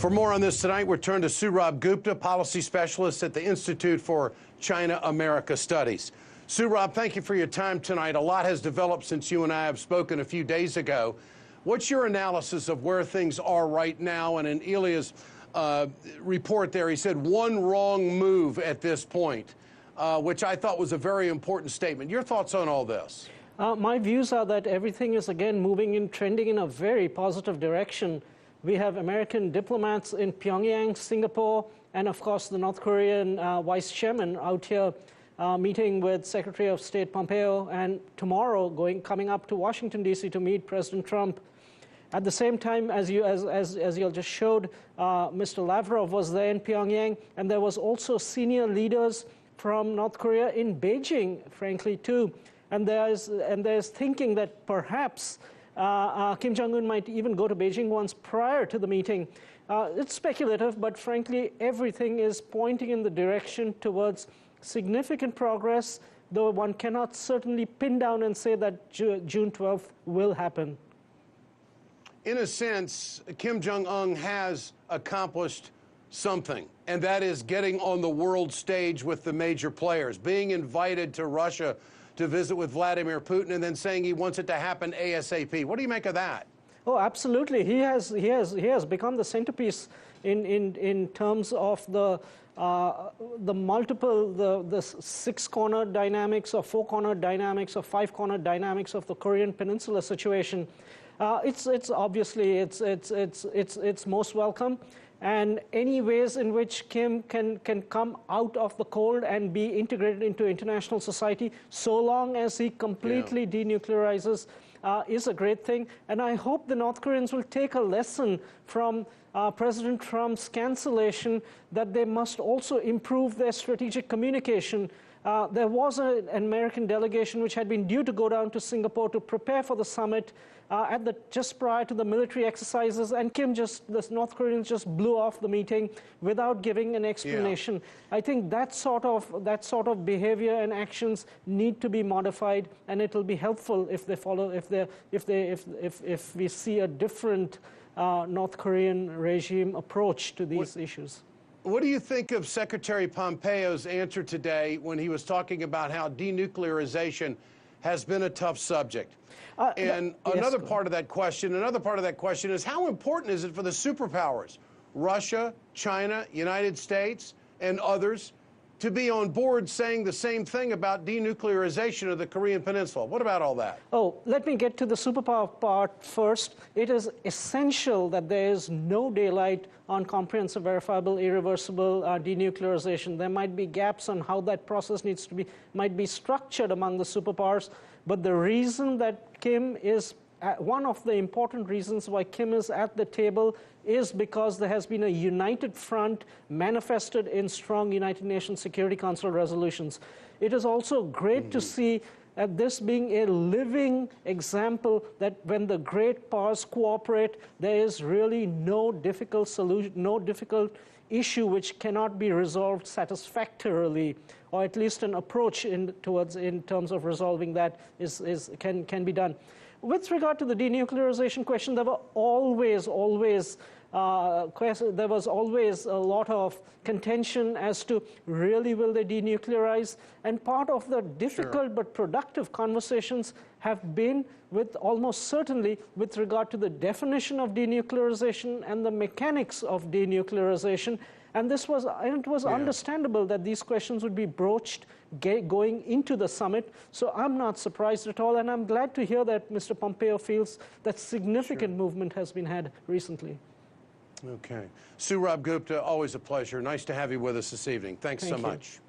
For more on this tonight, we turn to Sourabh Gupta, policy specialist at the Institute for China-America Studies. Sourabh, thank you for your time tonight. A lot has developed since you and I have spoken a few days ago. What's your analysis of where things are right now? And in Ilya's report there, he said one wrong move at this point, which I thought was a very important statement. Your thoughts on all this? My views are that everything is again trending in a very positive direction. We have American diplomats in Pyongyang, Singapore, and of course the North Korean vice chairman out here meeting with Secretary of State Pompeo, and tomorrow coming up to Washington, D.C. to meet President Trump. At the same time, as you just showed, Mr. Lavrov was there in Pyongyang, and there was also senior leaders from North Korea in Beijing, frankly, too. And there's thinking that perhaps Kim Jong-un might even go to Beijing once prior to the meeting. It's speculative, but frankly, everything is pointing in the direction towards significant progress, though one cannot certainly pin down and say that June 12th will happen. In a sense, Kim Jong-un has accomplished something, and that is getting on the world stage with the major players, being invited to Russia to visit with Vladimir Putin, and then saying he wants it to happen ASAP. What do you make of that? Oh, absolutely. He has become the centerpiece in terms of the six-corner dynamics or four-corner dynamics or five-corner dynamics of the Korean Peninsula situation. It's obviously it's most welcome, and any ways in which Kim can come out of the cold and be integrated into international society, so long as he completely denuclearizes, is a great thing. And I hope the North Koreans will take a lesson from President Trump's cancellation, that they must also improve their strategic communication. There was an American delegation which had been due to go down to Singapore to prepare for the summit just prior to the military exercises, and the North Koreans just blew off the meeting without giving an explanation. Yeah. I think that sort of behavior and actions need to be modified, and it will be helpful if they follow, if we see a different North Korean regime approach to these issues. What do you think of Secretary Pompeo's answer today when he was talking about how denuclearization has been a tough subject? Another part of that question is, how important is it for the superpowers, Russia, China, United States, and others, to be on board saying the same thing about denuclearization of the Korean Peninsula? What about all that? Oh, let me get to the superpower part first. It is essential that there is no daylight on comprehensive, verifiable, irreversible denuclearization. There might be gaps on how that process might be structured among the superpowers, but the reason that Kim is one of the important reasons why Kim is at the table is because there has been a united front manifested in strong United Nations Security Council resolutions. It is also great to see this being a living example that when the great powers cooperate, there is really no difficult solution, no difficult issue which cannot be resolved satisfactorily, or at least an approach in terms of resolving that can be done. With regard to the denuclearization question, there was always a lot of contention as to really will they denuclearize, and part of the difficult but productive conversations have been almost certainly with regard to the definition of denuclearization and the mechanics of denuclearization. And it was understandable that these questions would be broached going into the summit. So I'm not surprised at all, and I'm glad to hear that Mr. Pompeo feels that significant movement has been had recently. Okay. Sourabh Gupta, always a pleasure. Nice to have you with us this evening. Thanks so much.